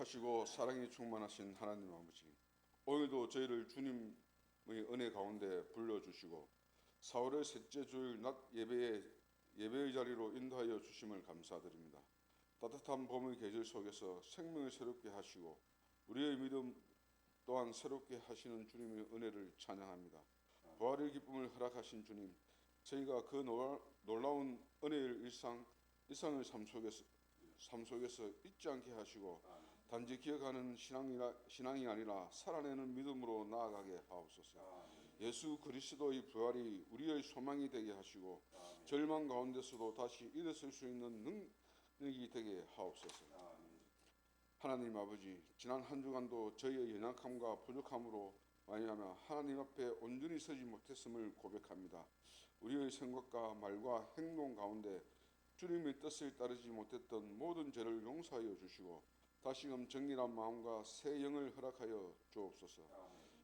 거룩하시고 사랑이 충만하신 하나님 아버지, 오늘도 저희를 주님의 은혜 가운데 불러주시고 4월의 셋째 주일 낮 예배의 자리로 인도하여 주심을 감사드립니다. 따뜻한 봄의 계절 속에서 생명을 새롭게 하시고 우리의 믿음 또한 새롭게 하시는 주님의 은혜를 찬양합니다. 부활의 기쁨을 허락하신 주님, 저희가 그 놀라운 은혜의 일상의 삶 속에서 잊지 않게 하시고 단지 기억하는 신앙이 아니라 살아내는 믿음으로 나아가게 하옵소서. 예수 그리스도의 부활이 우리의 소망이 되게 하시고 절망 가운데서도 다시 일어설 수 있는 능력이 되게 하옵소서. 하나님 아버지, 지난 한 주간도 저희의 연약함과 부족함으로 말미암아 하나님 앞에 온전히 서지 못했음을 고백합니다. 우리의 생각과 말과 행동 가운데 주님의 뜻을 따르지 못했던 모든 죄를 용서하여 주시고 다시금 정결한 마음과 새 영을 허락하여 주옵소서.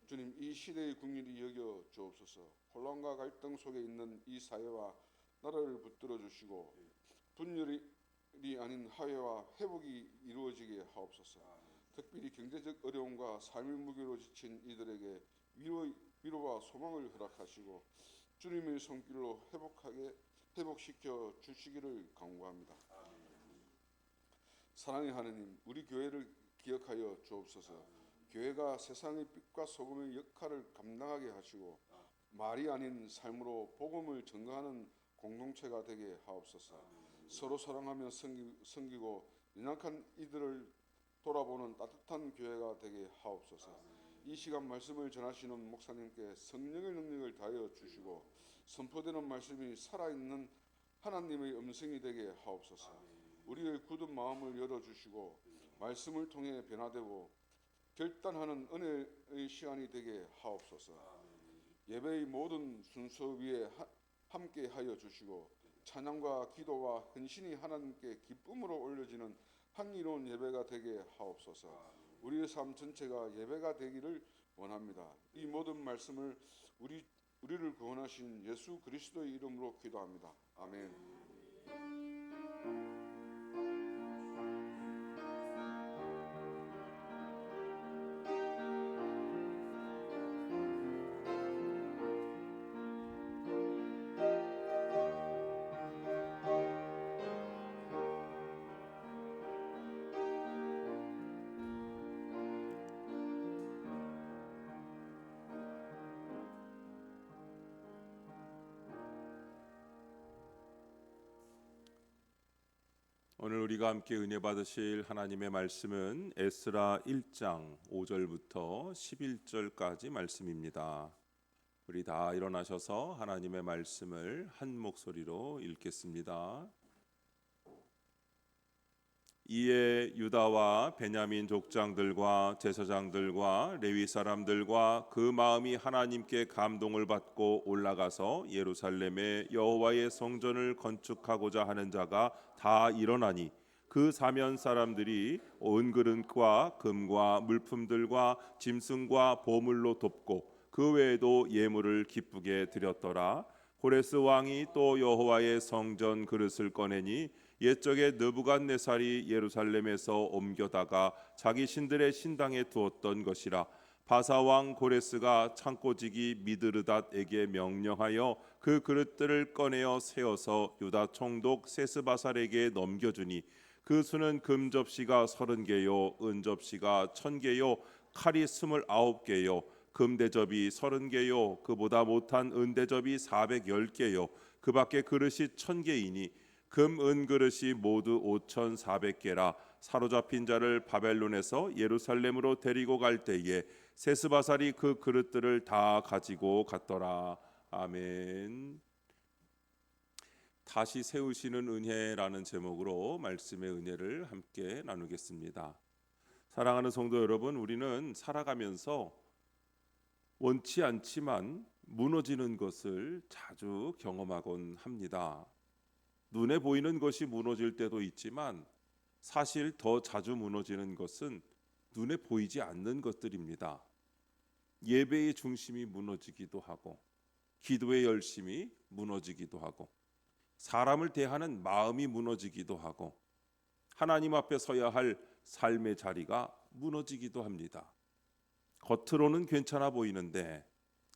주님, 이 시대의 국률이 여겨 주옵소서. 혼란과 갈등 속에 있는 이 사회와 나라를 붙들어 주시고 분열이 아닌 화해와 회복이 이루어지게 하옵소서. 특별히 경제적 어려움과 삶의 무게로 지친 이들에게 위로와 소망을 허락하시고 주님의 손길로 회복시켜 주시기를 간구합니다. 사랑의 하나님, 우리 교회를 기억하여 주옵소서. 교회가 세상의 빛과 소금의 역할을 감당하게 하시고 말이 아닌 삶으로 복음을 전가하는 공동체가 되게 하옵소서. 서로 사랑하며 섬기고 연약한 이들을 돌아보는 따뜻한 교회가 되게 하옵소서. 이 시간 말씀을 전하시는 목사님께 성령의 능력을 다하여 주시고 선포되는 말씀이 살아있는 하나님의 음성이 되게 하옵소서. 우리의 굳은 마음을 열어주시고 말씀을 통해 변화되고 결단하는 은혜의 시간이 되게 하옵소서. 예배의 모든 순서 위에 함께 하여 주시고 찬양과 기도와 헌신이 하나님께 기쁨으로 올려지는 향기로운 예배가 되게 하옵소서. 우리의 삶 전체가 예배가 되기를 원합니다. 이 모든 말씀을 우리를 구원하신 예수 그리스도의 이름으로 기도합니다. 아멘. 오늘 우리가 함께 은혜 받으실 하나님의 말씀은 에스라 1장 5절부터 11절까지 말씀입니다. 우리 다 일어나셔서 하나님의 말씀을 한 목소리로 읽겠습니다. 이에 유다와 베냐민 족장들과 제사장들과 레위 사람들과 그 마음이 하나님께 감동을 받고 올라가서 예루살렘에 여호와의 성전을 건축하고자 하는 자가 다 일어나니 그 사면 사람들이 은그릇과 금과 물품들과 짐승과 보물로 돕고 그 외에도 예물을 기쁘게 드렸더라. 고레스 왕이 또 여호와의 성전 그릇을 꺼내니 옛적에 느부갓네살이 예루살렘에서 옮겨다가 자기 신들의 신당에 두었던 것이라. 바사왕 고레스가 창고지기 미드르닷에게 명령하여 그 그릇들을 꺼내어 세워서 유다 총독 세스바살에게 넘겨주니 그 수는 금 접시가 30개요 은 접시가 1000개요 칼이 29개요 금 대접이 30개요 그보다 못한 은 대접이 410개요 그 밖에 그릇이 1000개이니 금, 은 그릇이 모두 5400개라. 사로잡힌 자를 바벨론에서 예루살렘으로 데리고 갈 때에 세스바살이 그 그릇들을 다 가지고 갔더라. 아멘. 다시 세우시는 은혜라는 제목으로 말씀의 은혜를 함께 나누겠습니다. 사랑하는 성도 여러분, 우리는 살아가면서 원치 않지만 무너지는 것을 자주 경험하곤 합니다. 눈에 보이는 것이 무너질 때도 있지만 사실 더 자주 무너지는 것은 눈에 보이지 않는 것들입니다. 예배의 중심이 무너지기도 하고 기도의 열심이 무너지기도 하고 사람을 대하는 마음이 무너지기도 하고 하나님 앞에 서야 할 삶의 자리가 무너지기도 합니다. 겉으로는 괜찮아 보이는데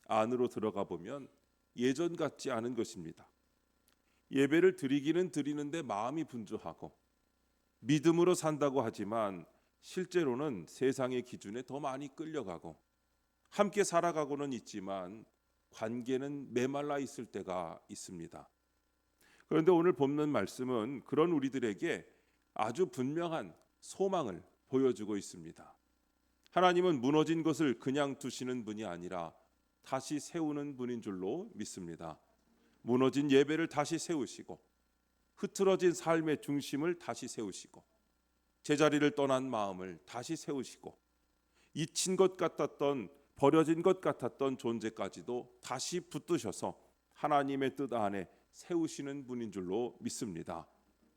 안으로 들어가 보면 예전 같지 않은 것입니다. 예배를 드리기는 드리는데 마음이 분주하고 믿음으로 산다고 하지만 실제로는 세상의 기준에 더 많이 끌려가고 함께 살아가고는 있지만 관계는 메말라 있을 때가 있습니다. 그런데 오늘 본문 말씀은 그런 우리들에게 아주 분명한 소망을 보여주고 있습니다. 하나님은 무너진 것을 그냥 두시는 분이 아니라 다시 세우는 분인 줄로 믿습니다. 무너진 예배를 다시 세우시고 흐트러진 삶의 중심을 다시 세우시고 제자리를 떠난 마음을 다시 세우시고 잊힌 것 같았던 버려진 것 같았던 존재까지도 다시 붙드셔서 하나님의 뜻 안에 세우시는 분인 줄로 믿습니다.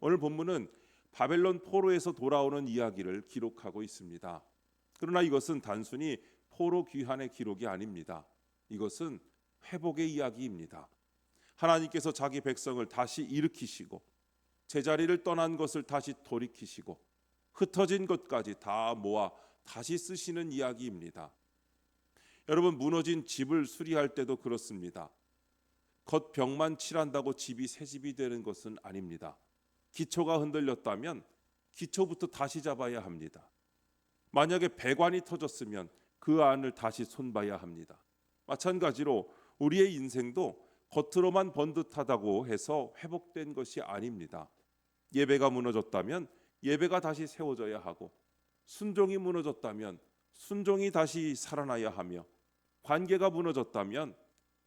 오늘 본문은 바벨론 포로에서 돌아오는 이야기를 기록하고 있습니다. 그러나 이것은 단순히 포로 귀환의 기록이 아닙니다. 이것은 회복의 이야기입니다. 하나님께서 자기 백성을 다시 일으키시고 제자리를 떠난 것을 다시 돌이키시고 흩어진 것까지 다 모아 다시 쓰시는 이야기입니다. 여러분, 무너진 집을 수리할 때도 그렇습니다. 겉벽만 칠한다고 집이 새 집이 되는 것은 아닙니다. 기초가 흔들렸다면 기초부터 다시 잡아야 합니다. 만약에 배관이 터졌으면 그 안을 다시 손봐야 합니다. 마찬가지로 우리의 인생도 겉으로만 번듯하다고 해서 회복된 것이 아닙니다. 예배가 무너졌다면 예배가 다시 세워져야 하고 순종이 무너졌다면 순종이 다시 살아나야 하며 관계가 무너졌다면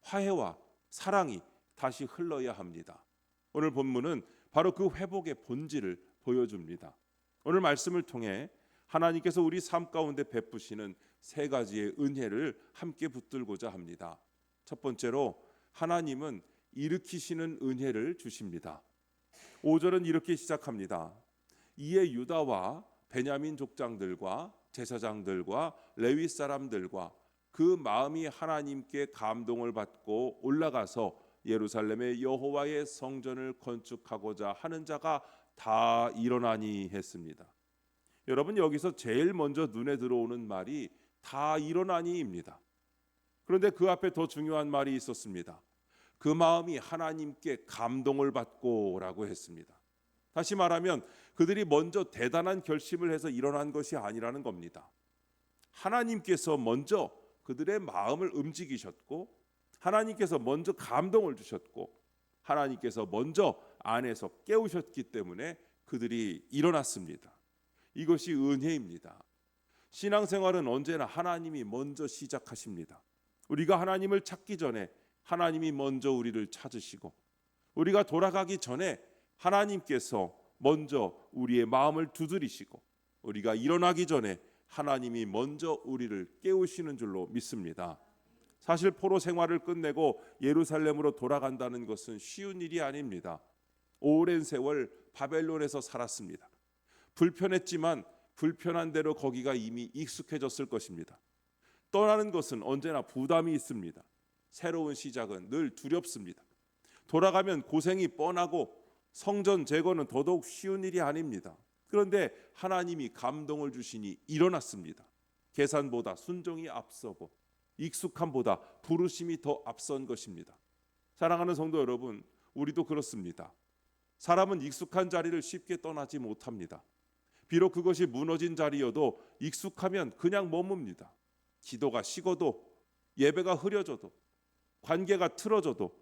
화해와 사랑이 다시 흘러야 합니다. 오늘 본문은 바로 그 회복의 본질을 보여줍니다. 오늘 말씀을 통해 하나님께서 우리 삶 가운데 베푸시는 세 가지의 은혜를 함께 붙들고자 합니다. 첫 번째로 하나님은 일으키시는 은혜를 주십니다. 5절은 이렇게 시작합니다. 이에 유다와 베냐민 족장들과 제사장들과 레위 사람들과 그 마음이 하나님께 감동을 받고 올라가서 예루살렘의 여호와의 성전을 건축하고자 하는 자가 다 일어나니 했습니다. 여러분, 여기서 제일 먼저 눈에 들어오는 말이 다 일어나니입니다. 그런데 그 앞에 더 중요한 말이 있었습니다. 그 마음이 하나님께 감동을 받고라고 했습니다. 다시 말하면 그들이 먼저 대단한 결심을 해서 일어난 것이 아니라는 겁니다. 하나님께서 먼저 그들의 마음을 움직이셨고 하나님께서 먼저 감동을 주셨고 하나님께서 먼저 안에서 깨우셨기 때문에 그들이 일어났습니다. 이것이 은혜입니다. 신앙생활은 언제나 하나님이 먼저 시작하십니다. 우리가 하나님을 찾기 전에 하나님이 먼저 우리를 찾으시고 우리가 돌아가기 전에 하나님께서 먼저 우리의 마음을 두드리시고 우리가 일어나기 전에 하나님이 먼저 우리를 깨우시는 줄로 믿습니다. 사실 포로 생활을 끝내고 예루살렘으로 돌아간다는 것은 쉬운 일이 아닙니다. 오랜 세월 바벨론에서 살았습니다. 불편했지만 불편한 대로 거기가 이미 익숙해졌을 것입니다. 떠나는 것은 언제나 부담이 있습니다. 새로운 시작은 늘 두렵습니다. 돌아가면 고생이 뻔하고 성전 재건은 더더욱 쉬운 일이 아닙니다. 그런데 하나님이 감동을 주시니 일어났습니다. 계산보다 순종이 앞서고 익숙함보다 부르심이 더 앞선 것입니다. 사랑하는 성도 여러분, 우리도 그렇습니다. 사람은 익숙한 자리를 쉽게 떠나지 못합니다. 비록 그것이 무너진 자리여도 익숙하면 그냥 머뭅니다. 기도가 식어도 예배가 흐려져도 관계가 틀어져도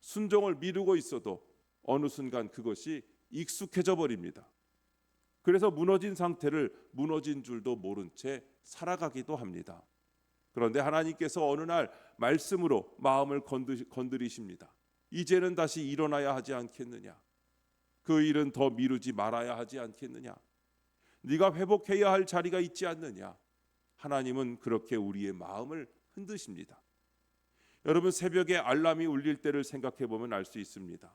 순종을 미루고 있어도 어느 순간 그것이 익숙해져 버립니다. 그래서 무너진 상태를 무너진 줄도 모른 채 살아가기도 합니다. 그런데 하나님께서 어느 날 말씀으로 마음을 건드리십니다. 이제는 다시 일어나야 하지 않겠느냐? 그 일은 더 미루지 말아야 하지 않겠느냐? 네가 회복해야 할 자리가 있지 않느냐? 하나님은 그렇게 우리의 마음을 흔드십니다. 여러분, 새벽에 알람이 울릴 때를 생각해 보면 알 수 있습니다.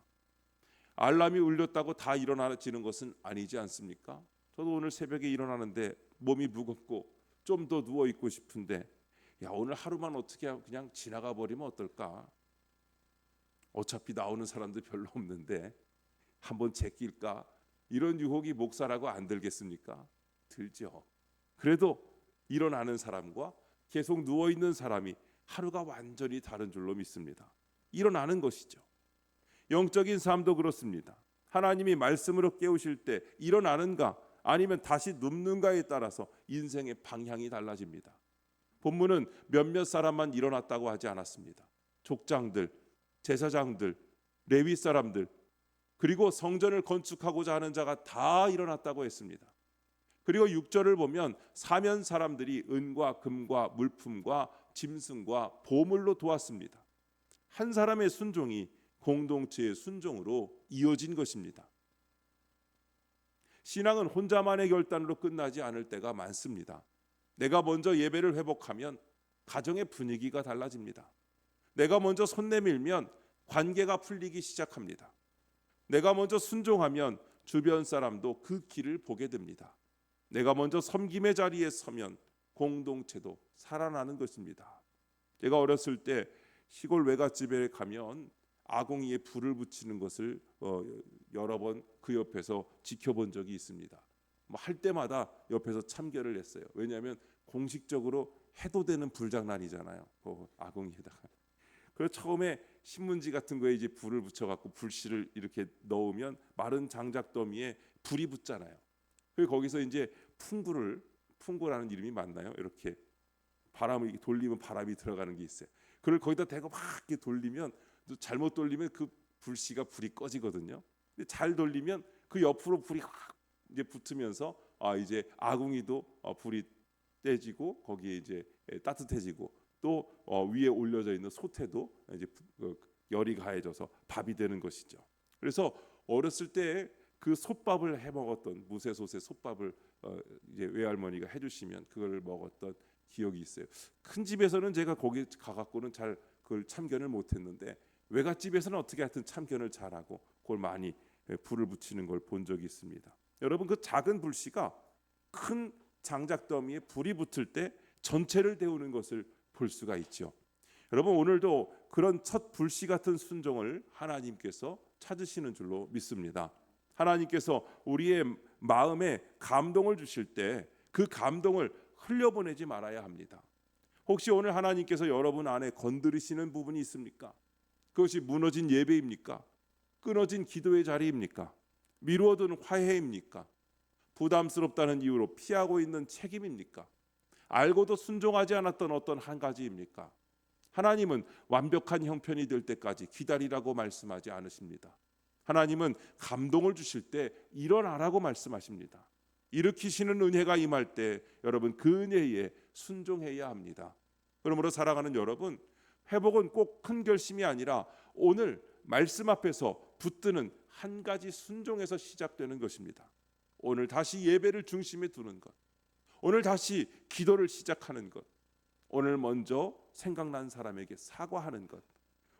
알람이 울렸다고 다 일어나지는 것은 아니지 않습니까? 저도 오늘 새벽에 일어나는데 몸이 무겁고 좀 더 누워 있고 싶은데 야, 오늘 하루만 어떻게 그냥 지나가 버리면 어떨까? 어차피 나오는 사람도 별로 없는데 한번 제낄까? 이런 유혹이 목사라고 안 들겠습니까? 들죠. 그래도 일어나는 사람과 계속 누워 있는 사람이 하루가 완전히 다른 줄로 믿습니다. 일어나는 것이죠. 영적인 삶도 그렇습니다. 하나님이 말씀으로 깨우실 때 일어나는가 아니면 다시 눕는가에 따라서 인생의 방향이 달라집니다. 본문은 몇몇 사람만 일어났다고 하지 않았습니다. 족장들, 제사장들, 레위 사람들, 그리고 성전을 건축하고자 하는 자가 다 일어났다고 했습니다. 그리고 6절을 보면 사면 사람들이 은과 금과 물품과 짐승과 보물로 도왔습니다. 한 사람의 순종이 공동체의 순종으로 이어진 것입니다. 신앙은 혼자만의 결단으로 끝나지 않을 때가 많습니다. 내가 먼저 예배를 회복하면 가정의 분위기가 달라집니다. 내가 먼저 손 내밀면 관계가 풀리기 시작합니다. 내가 먼저 순종하면 주변 사람도 그 길을 보게 됩니다. 내가 먼저 섬김의 자리에 서면 공동체도 살아나는 것입니다. 제가 어렸을 때 시골 외갓집에 가면 아궁이에 불을 붙이는 것을 여러 번 그 옆에서 지켜본 적이 있습니다. 할 때마다 옆에서 참견을 했어요. 왜냐하면 공식적으로 해도 되는 불장난이잖아요. 그 아궁이에다가. 그래서 처음에 신문지 같은 거에 이제 불을 붙여갖고 불씨를 이렇게 넣으면 마른 장작 더미에 불이 붙잖아요. 그리고 거기서 이제 풍구라는 이름이 맞나요? 이렇게 바람을 돌리면 바람이 들어가는 게 있어요. 그걸 거기다 대고 막 이렇게 돌리면 잘못 돌리면 그 불이 꺼지거든요. 근데 잘 돌리면 그 옆으로 불이 확 이제 붙으면서 이제 아궁이도 불이 떼지고 거기에 이제 따뜻해지고 또 위에 올려져 있는 솥에도 이제 열이 가해져서 밥이 되는 것이죠. 그래서 어렸을 때 그 솥밥을 해 먹었던 무쇠솥에 솥밥을 이제 외할머니가 해주시면 그걸 먹었던 기억이 있어요. 큰 집에서는 제가 거기 가갖고는 잘 그걸 참견을 못했는데 외갓집에서는 어떻게 하여튼 참견을 잘하고 그걸 많이 불을 붙이는 걸 본 적이 있습니다. 여러분 그 작은 불씨가 큰 장작더미에 불이 붙을 때 전체를 데우는 것을 볼 수가 있죠. 여러분 오늘도 그런 첫 불씨 같은 순종을 하나님께서 찾으시는 줄로 믿습니다. 하나님께서 우리의 마음에 감동을 주실 때 그 감동을 흘려보내지 말아야 합니다. 혹시 오늘 하나님께서 여러분 안에 건드리시는 부분이 있습니까? 그것이 무너진 예배입니까? 끊어진 기도의 자리입니까? 미루어둔 화해입니까? 부담스럽다는 이유로 피하고 있는 책임입니까? 알고도 순종하지 않았던 어떤 한 가지입니까? 하나님은 완벽한 형편이 될 때까지 기다리라고 말씀하지 않으십니다. 하나님은 감동을 주실 때 일어나라고 말씀하십니다. 일으키시는 은혜가 임할 때 여러분 그 은혜에 순종해야 합니다. 그러므로 사랑하는 여러분, 회복은 꼭 큰 결심이 아니라 오늘 말씀 앞에서 붙드는 한 가지 순종에서 시작되는 것입니다. 오늘 다시 예배를 중심에 두는 것, 오늘 다시 기도를 시작하는 것, 오늘 먼저 생각난 사람에게 사과하는 것,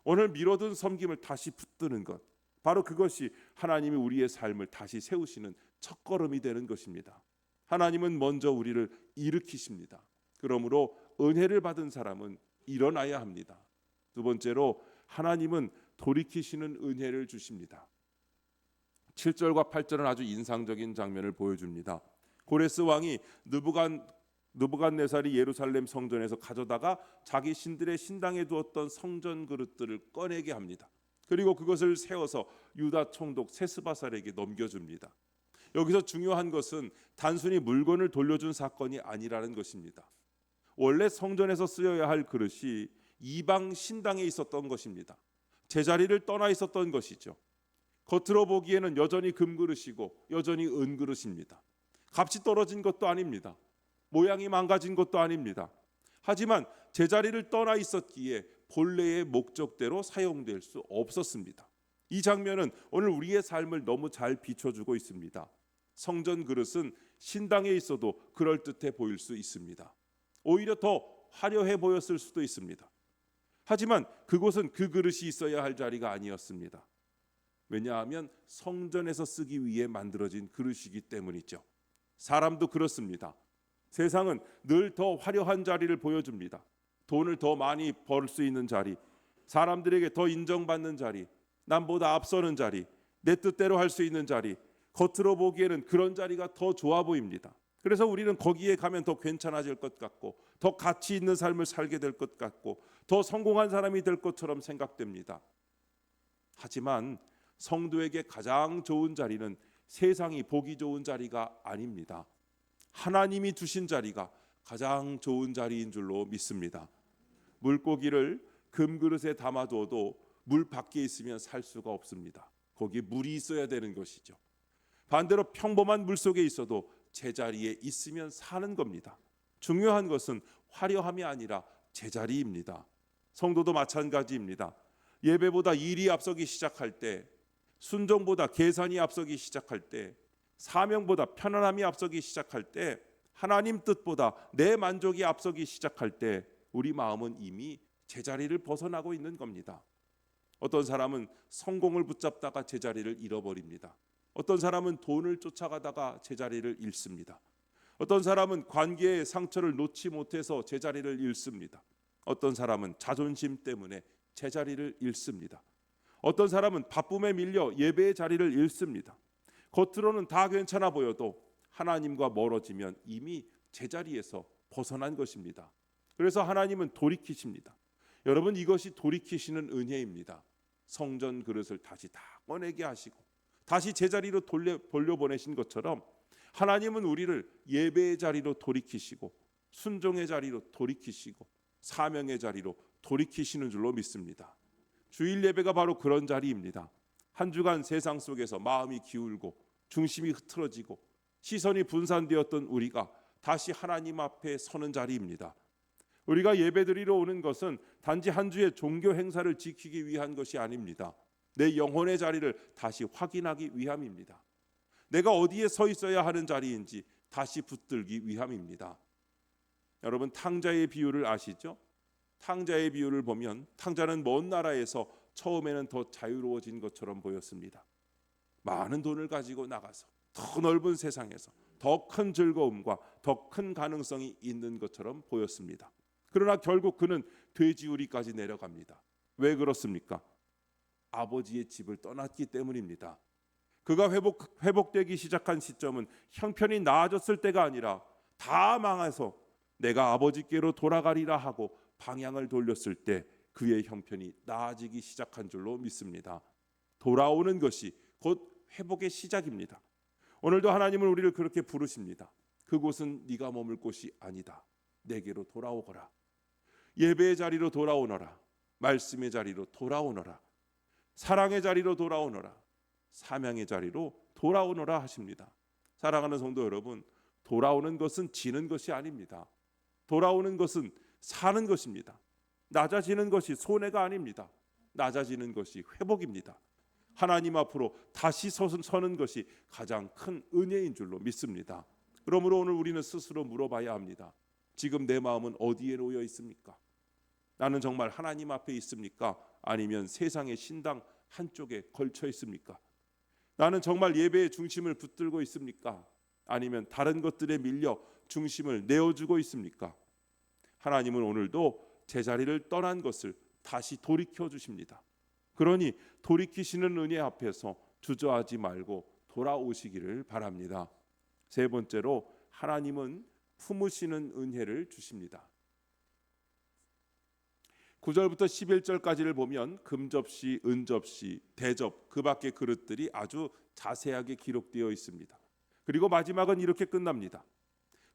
오늘 미뤄둔 섬김을 다시 붙드는 것, 바로 그것이 하나님이 우리의 삶을 다시 세우시는 첫걸음이 되는 것입니다. 하나님은 먼저 우리를 일으키십니다. 그러므로 은혜를 받은 사람은 일어나야 합니다. 두 번째로 하나님은 돌이키시는 은혜를 주십니다. 7절과 8절은 아주 인상적인 장면을 보여줍니다. 고레스 왕이 느부갓네살이 예루살렘 성전에서 가져다가 자기 신들의 신당에 두었던 성전 그릇들을 꺼내게 합니다. 그리고 그것을 세워서 유다 총독 세스바살에게 넘겨줍니다. 여기서 중요한 것은 단순히 물건을 돌려준 사건이 아니라는 것입니다. 원래 성전에서 쓰여야 할 그릇이 이방 신당에 있었던 것입니다. 제자리를 떠나 있었던 것이죠. 겉으로 보기에는 여전히 금그릇이고 여전히 은그릇입니다. 값이 떨어진 것도 아닙니다. 모양이 망가진 것도 아닙니다. 하지만 제자리를 떠나 있었기에 본래의 목적대로 사용될 수 없었습니다. 이 장면은 오늘 우리의 삶을 너무 잘 비춰주고 있습니다. 성전 그릇은 신당에 있어도 그럴듯해 보일 수 있습니다. 오히려 더 화려해 보였을 수도 있습니다. 하지만 그곳은 그 그릇이 있어야 할 자리가 아니었습니다. 왜냐하면 성전에서 쓰기 위해 만들어진 그릇이기 때문이죠. 사람도 그렇습니다. 세상은 늘 더 화려한 자리를 보여줍니다. 돈을 더 많이 벌 수 있는 자리, 사람들에게 더 인정받는 자리, 남보다 앞서는 자리, 내 뜻대로 할 수 있는 자리, 겉으로 보기에는 그런 자리가 더 좋아 보입니다. 그래서 우리는 거기에 가면 더 괜찮아질 것 같고, 더 가치 있는 삶을 살게 될 것 같고, 더 성공한 사람이 될 것처럼 생각됩니다. 하지만 성도에게 가장 좋은 자리는 세상이 보기 좋은 자리가 아닙니다. 하나님이 주신 자리가 가장 좋은 자리인 줄로 믿습니다. 물고기를 금그릇에 담아두어도 물 밖에 있으면 살 수가 없습니다. 거기에 물이 있어야 되는 것이죠. 반대로 평범한 물 속에 있어도 제자리에 있으면 사는 겁니다. 중요한 것은 화려함이 아니라 제자리입니다. 성도도 마찬가지입니다. 예배보다 일이 앞서기 시작할 때, 순종보다 계산이 앞서기 시작할 때, 사명보다 편안함이 앞서기 시작할 때, 하나님 뜻보다 내 만족이 앞서기 시작할 때 우리 마음은 이미 제자리를 벗어나고 있는 겁니다. 어떤 사람은 성공을 붙잡다가 제자리를 잃어버립니다. 어떤 사람은 돈을 쫓아가다가 제자리를 잃습니다. 어떤 사람은 관계의 상처를 놓지 못해서 제자리를 잃습니다. 어떤 사람은 자존심 때문에 제자리를 잃습니다. 어떤 사람은 바쁨에 밀려 예배의 자리를 잃습니다. 겉으로는 다 괜찮아 보여도 하나님과 멀어지면 이미 제자리에서 벗어난 것입니다. 그래서 하나님은 돌이키십니다. 여러분, 이것이 돌이키시는 은혜입니다. 성전 그릇을 다시 다 꺼내게 하시고 다시 제자리로 돌려보내신 것처럼 하나님은 우리를 예배의 자리로 돌이키시고 순종의 자리로 돌이키시고 사명의 자리로 돌이키시는 줄로 믿습니다. 주일 예배가 바로 그런 자리입니다. 한 주간 세상 속에서 마음이 기울고 중심이 흐트러지고 시선이 분산되었던 우리가 다시 하나님 앞에 서는 자리입니다. 우리가 예배드리러 오는 것은 단지 한 주의 종교 행사를 지키기 위한 것이 아닙니다. 내 영혼의 자리를 다시 확인하기 위함입니다. 내가 어디에 서 있어야 하는 자리인지 다시 붙들기 위함입니다. 여러분, 탕자의 비유를 아시죠? 탕자의 비유를 보면 탕자는 먼 나라에서 처음에는 더 자유로워진 것처럼 보였습니다. 많은 돈을 가지고 나가서 더 넓은 세상에서 더 큰 즐거움과 더 큰 가능성이 있는 것처럼 보였습니다. 그러나 결국 그는 돼지우리까지 내려갑니다. 왜 그렇습니까? 아버지의 집을 떠났기 때문입니다. 그가 회복되기 시작한 시점은 형편이 나아졌을 때가 아니라 다 망해서 내가 아버지께로 돌아가리라 하고 방향을 돌렸을 때 그의 형편이 나아지기 시작한 줄로 믿습니다. 돌아오는 것이 곧 회복의 시작입니다. 오늘도 하나님은 우리를 그렇게 부르십니다. 그곳은 네가 머물 곳이 아니다. 내게로 돌아오거라. 예배의 자리로 돌아오너라. 말씀의 자리로 돌아오너라. 사랑의 자리로 돌아오너라. 사명의 자리로 돌아오너라 하십니다. 사랑하는 성도 여러분, 돌아오는 것은 지는 것이 아닙니다. 돌아오는 것은 사는 것입니다. 낮아지는 것이 손해가 아닙니다. 낮아지는 것이 회복입니다. 하나님 앞으로 다시 서는 것이 가장 큰 은혜인 줄로 믿습니다. 그러므로 오늘 우리는 스스로 물어봐야 합니다. 지금 내 마음은 어디에 놓여 있습니까? 나는 정말 하나님 앞에 있습니까? 아니면 세상의 신당 한쪽에 걸쳐 있습니까? 나는 정말 예배의 중심을 붙들고 있습니까? 아니면 다른 것들에 밀려 중심을 내어주고 있습니까? 하나님은 오늘도 제자리를 떠난 것을 다시 돌이켜 주십니다. 그러니 돌이키시는 은혜 앞에서 주저하지 말고 돌아오시기를 바랍니다. 세 번째로 하나님은 품으시는 은혜를 주십니다. 9절부터 11절까지를 보면 금접시, 은접시, 대접, 그 밖의 그릇들이 아주 자세하게 기록되어 있습니다. 그리고 마지막은 이렇게 끝납니다.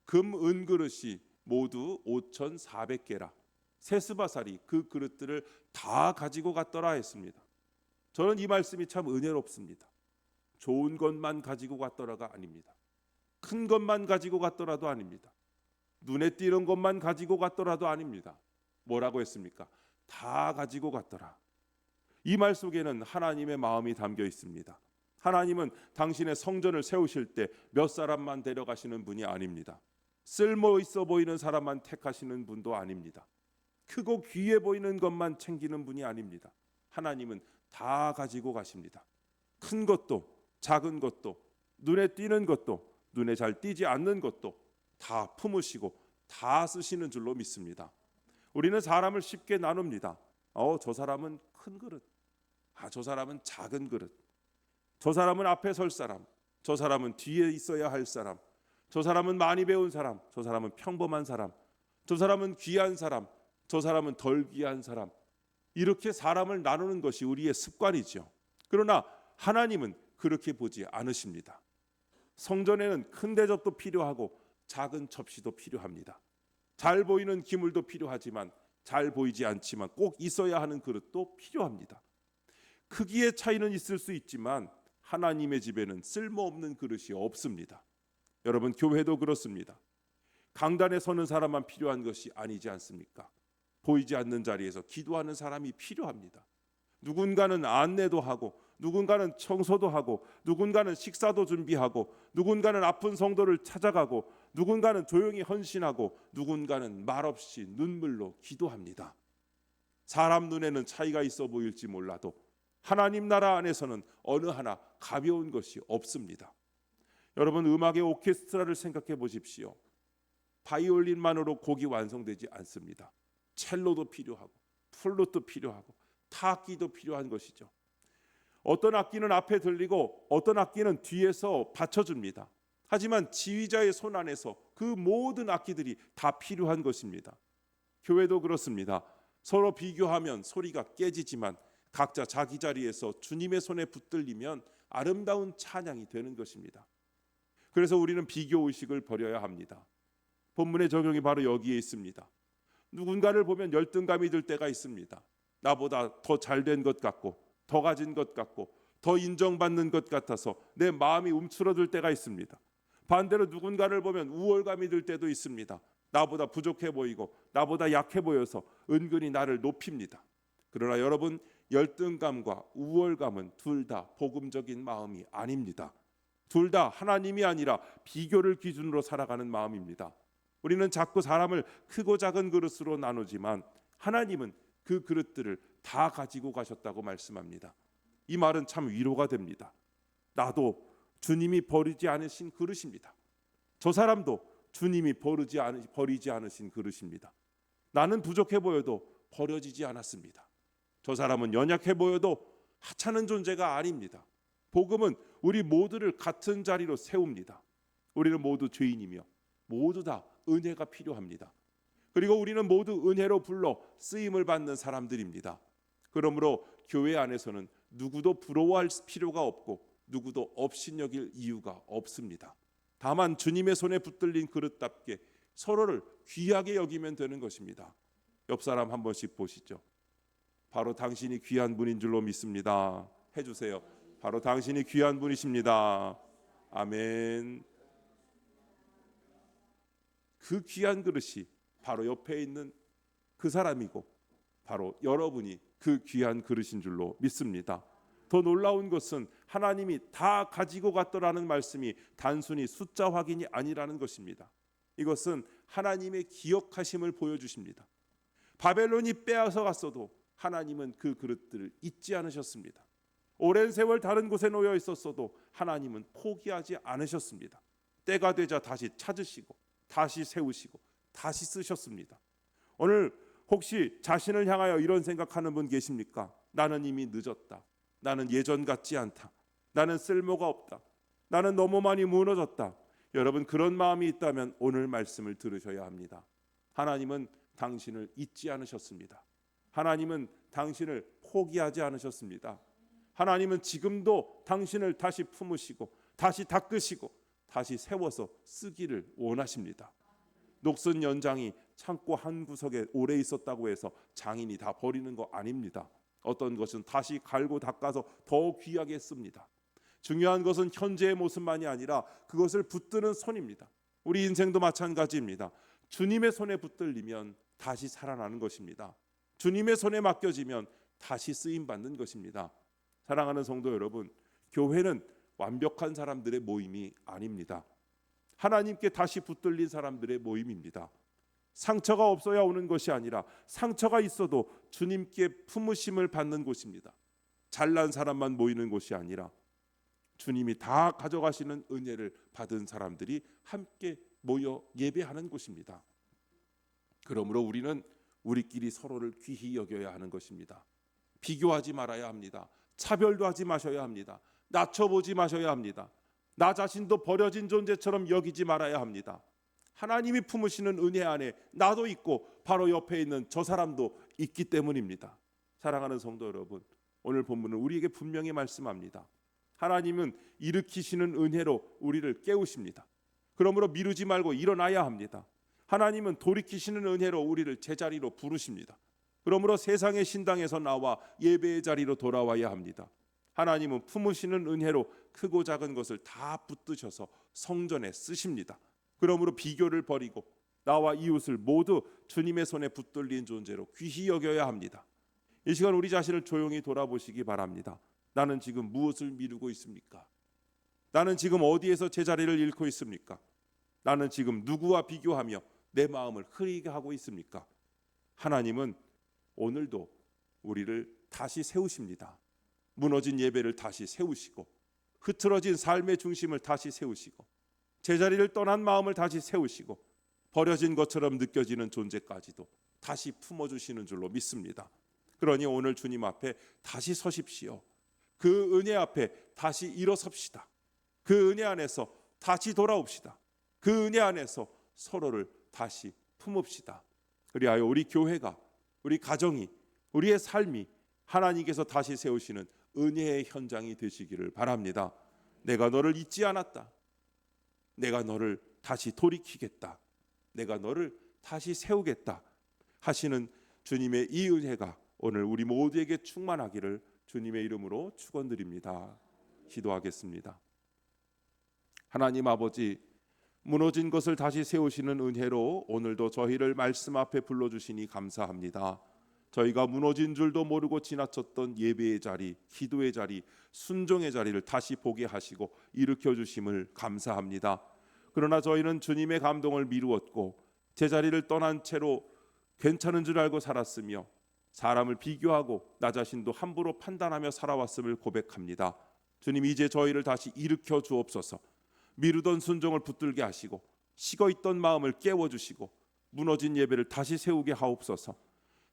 금, 은 그릇이 모두 5,400개라. 세스바살이 그 그릇들을 다 가지고 갔더라 했습니다. 저는 이 말씀이 참 은혜롭습니다. 좋은 것만 가지고 갔더라가 아닙니다. 큰 것만 가지고 갔더라도 아닙니다. 눈에 띄는 것만 가지고 갔더라도 아닙니다. 뭐라고 했습니까? 다 가지고 갔더라. 이 말 속에는 하나님의 마음이 담겨 있습니다. 하나님은 당신의 성전을 세우실 때 몇 사람만 데려가시는 분이 아닙니다. 쓸모 있어 보이는 사람만 택하시는 분도 아닙니다. 크고 귀해 보이는 것만 챙기는 분이 아닙니다. 하나님은 다 가지고 가십니다. 큰 것도 작은 것도 눈에 띄는 것도 눈에 잘 띄지 않는 것도 다 품으시고 다 쓰시는 줄로 믿습니다. 우리는 사람을 쉽게 나눕니다. 저 사람은 큰 그릇, 저 사람은 작은 그릇, 저 사람은 앞에 설 사람, 저 사람은 뒤에 있어야 할 사람, 저 사람은 많이 배운 사람, 저 사람은 평범한 사람, 저 사람은 귀한 사람, 저 사람은 덜 귀한 사람, 이렇게 사람을 나누는 것이 우리의 습관이죠. 그러나 하나님은 그렇게 보지 않으십니다. 성전에는 큰 대접도 필요하고 작은 접시도 필요합니다. 잘 보이는 기물도 필요하지만 잘 보이지 않지만 꼭 있어야 하는 그릇도 필요합니다. 크기의 차이는 있을 수 있지만 하나님의 집에는 쓸모없는 그릇이 없습니다. 여러분, 교회도 그렇습니다. 강단에 서는 사람만 필요한 것이 아니지 않습니까? 보이지 않는 자리에서 기도하는 사람이 필요합니다. 누군가는 안내도 하고, 누군가는 청소도 하고, 누군가는 식사도 준비하고, 누군가는 아픈 성도를 찾아가고, 누군가는 조용히 헌신하고, 누군가는 말없이 눈물로 기도합니다. 사람 눈에는 차이가 있어 보일지 몰라도 하나님 나라 안에서는 어느 하나 가벼운 것이 없습니다. 여러분, 음악의 오케스트라를 생각해 보십시오. 바이올린만으로 곡이 완성되지 않습니다. 첼로도 필요하고 플룻도 필요하고 타악기도 필요한 것이죠. 어떤 악기는 앞에 들리고 어떤 악기는 뒤에서 받쳐줍니다. 하지만 지휘자의 손 안에서 그 모든 악기들이 다 필요한 것입니다. 교회도 그렇습니다. 서로 비교하면 소리가 깨지지만 각자 자기 자리에서 주님의 손에 붙들리면 아름다운 찬양이 되는 것입니다. 그래서 우리는 비교 의식을 버려야 합니다. 본문의 적용이 바로 여기에 있습니다. 누군가를 보면 열등감이 들 때가 있습니다. 나보다 더 잘된 것 같고, 더 가진 것 같고, 더 인정받는 것 같아서 내 마음이 움츠러들 때가 있습니다. 반대로 누군가를 보면 우월감이 들 때도 있습니다. 나보다 부족해 보이고 나보다 약해 보여서 은근히 나를 높입니다. 그러나 여러분, 열등감과 우월감은 둘 다 복음적인 마음이 아닙니다. 둘 다 하나님이 아니라 비교를 기준으로 살아가는 마음입니다. 우리는 자꾸 사람을 크고 작은 그릇으로 나누지만 하나님은 그 그릇들을 다 가지고 가셨다고 말씀합니다. 이 말은 참 위로가 됩니다. 나도 주님이 버리지 않으신 그릇입니다. 저 사람도 주님이 버리지 않으신 그릇입니다. 나는 부족해 보여도 버려지지 않았습니다. 저 사람은 연약해 보여도 하찮은 존재가 아닙니다. 복음은 우리 모두를 같은 자리로 세웁니다. 우리는 모두 죄인이며 모두 다 은혜가 필요합니다. 그리고 우리는 모두 은혜로 불러 쓰임을 받는 사람들입니다. 그러므로 교회 안에서는 누구도 부러워할 필요가 없고 누구도 업신여길 이유가 없습니다. 다만 주님의 손에 붙들린 그릇답게 서로를 귀하게 여기면 되는 것입니다. 옆 사람 한 번씩 보시죠. 바로 당신이 귀한 분인 줄로 믿습니다. 해주세요. 바로 당신이 귀한 분이십니다. 아멘. 그 귀한 그릇이 바로 옆에 있는 그 사람이고 바로 여러분이 그 귀한 그릇인 줄로 믿습니다. 더 놀라운 것은 하나님이 다 가지고 갔더라는 말씀이 단순히 숫자 확인이 아니라는 것입니다. 이것은 하나님의 기억하심을 보여주십니다. 바벨론이 빼앗아 갔어도 하나님은 그 그릇들을 잊지 않으셨습니다. 오랜 세월 다른 곳에 놓여 있었어도 하나님은 포기하지 않으셨습니다. 때가 되자 다시 찾으시고 다시 세우시고 다시 쓰셨습니다. 오늘 혹시 자신을 향하여 이런 생각하는 분 계십니까? 나는 이미 늦었다. 나는 예전 같지 않다. 나는 쓸모가 없다. 나는 너무 많이 무너졌다. 여러분, 그런 마음이 있다면 오늘 말씀을 들으셔야 합니다. 하나님은 당신을 잊지 않으셨습니다. 하나님은 당신을 포기하지 않으셨습니다. 하나님은 지금도 당신을 다시 품으시고 다시 닦으시고 다시 세워서 쓰기를 원하십니다. 녹슨 연장이 창고 한 구석에 오래 있었다고 해서 장인이 다 버리는 거 아닙니다. 어떤 것은 다시 갈고 닦아서 더 귀하게 씁니다. 중요한 것은 현재의 모습만이 아니라 그것을 붙드는 손입니다. 우리 인생도 마찬가지입니다. 주님의 손에 붙들리면 다시 살아나는 것입니다. 주님의 손에 맡겨지면 다시 쓰임받는 것입니다. 사랑하는 성도 여러분, 교회는 완벽한 사람들의 모임이 아닙니다. 하나님께 다시 붙들린 사람들의 모임입니다. 상처가 없어야 오는 것이 아니라 상처가 있어도 주님께 품으심을 받는 곳입니다. 잘난 사람만 모이는 곳이 아니라 주님이 다 가져가시는 은혜를 받은 사람들이 함께 모여 예배하는 곳입니다. 그러므로 우리는 우리끼리 서로를 귀히 여겨야 하는 것입니다. 비교하지 말아야 합니다. 차별도 하지 마셔야 합니다. 낮춰보지 마셔야 합니다. 나 자신도 버려진 존재처럼 여기지 말아야 합니다. 하나님이 품으시는 은혜 안에 나도 있고 바로 옆에 있는 저 사람도 있기 때문입니다. 사랑하는 성도 여러분, 오늘 본문은 우리에게 분명히 말씀합니다. 하나님은 일으키시는 은혜로 우리를 깨우십니다. 그러므로 미루지 말고 일어나야 합니다. 하나님은 돌이키시는 은혜로 우리를 제자리로 부르십니다. 그러므로 세상의 신당에서 나와 예배의 자리로 돌아와야 합니다. 하나님은 품으시는 은혜로 크고 작은 것을 다 붙드셔서 성전에 쓰십니다. 그러므로 비교를 버리고 나와 이웃을 모두 주님의 손에 붙들린 존재로 귀히 여겨야 합니다. 이 시간 우리 자신을 조용히 돌아보시기 바랍니다. 나는 지금 무엇을 미루고 있습니까? 나는 지금 어디에서 제자리를 잃고 있습니까? 나는 지금 누구와 비교하며 내 마음을 흐리게 하고 있습니까? 하나님은 오늘도 우리를 다시 세우십니다. 무너진 예배를 다시 세우시고 흐트러진 삶의 중심을 다시 세우시고 제자리를 떠난 마음을 다시 세우시고 버려진 것처럼 느껴지는 존재까지도 다시 품어주시는 줄로 믿습니다. 그러니 오늘 주님 앞에 다시 서십시오. 그 은혜 앞에 다시 일어섭시다. 그 은혜 안에서 다시 돌아옵시다. 그 은혜 안에서 서로를 다시 품읍시다. 그리하여 우리 교회가, 우리 가정이, 우리의 삶이 하나님께서 다시 세우시는 은혜의 현장이 되시기를 바랍니다. 내가 너를 잊지 않았다. 내가 너를 다시 돌이키겠다. 내가 너를 다시 세우겠다 하시는 주님의 이 은혜가 오늘 우리 모두에게 충만하기를 주님의 이름으로 축원드립니다. 기도하겠습니다. 하나님 아버지, 무너진 것을 다시 세우시는 은혜로 오늘도 저희를 말씀 앞에 불러주시니 감사합니다. 저희가 무너진 줄도 모르고 지나쳤던 예배의 자리, 기도의 자리, 순종의 자리를 다시 보게 하시고 일으켜 주심을 감사합니다. 그러나 저희는 주님의 감동을 미루었고 제자리를 떠난 채로 괜찮은 줄 알고 살았으며 사람을 비교하고 나 자신도 함부로 판단하며 살아왔음을 고백합니다. 주님, 이제 저희를 다시 일으켜 주옵소서. 미루던 순종을 붙들게 하시고 식어있던 마음을 깨워주시고 무너진 예배를 다시 세우게 하옵소서.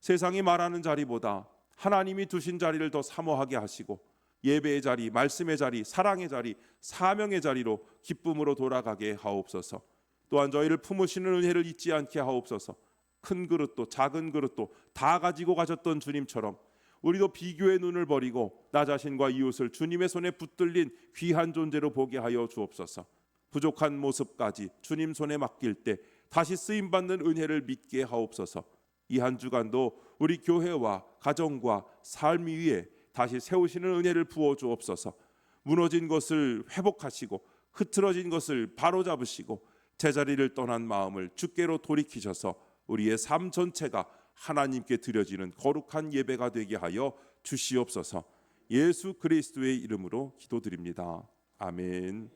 세상이 말하는 자리보다 하나님이 두신 자리를 더 사모하게 하시고 예배의 자리, 말씀의 자리, 사랑의 자리, 사명의 자리로 기쁨으로 돌아가게 하옵소서. 또한 저희를 품으시는 은혜를 잊지 않게 하옵소서. 큰 그릇도 작은 그릇도 다 가지고 가셨던 주님처럼 우리도 비교의 눈을 버리고 나 자신과 이웃을 주님의 손에 붙들린 귀한 존재로 보게 하여 주옵소서. 부족한 모습까지 주님 손에 맡길 때 다시 쓰임받는 은혜를 믿게 하옵소서. 이 한 주간도 우리 교회와 가정과 삶 위에 다시 세우시는 은혜를 부어 주옵소서. 무너진 것을 회복하시고 흐트러진 것을 바로잡으시고 제자리를 떠난 마음을 주께로 돌이키셔서 우리의 삶 전체가 하나님께 드려지는 거룩한 예배가 되게 하여 주시옵소서. 예수 그리스도의 이름으로 기도드립니다. 아멘.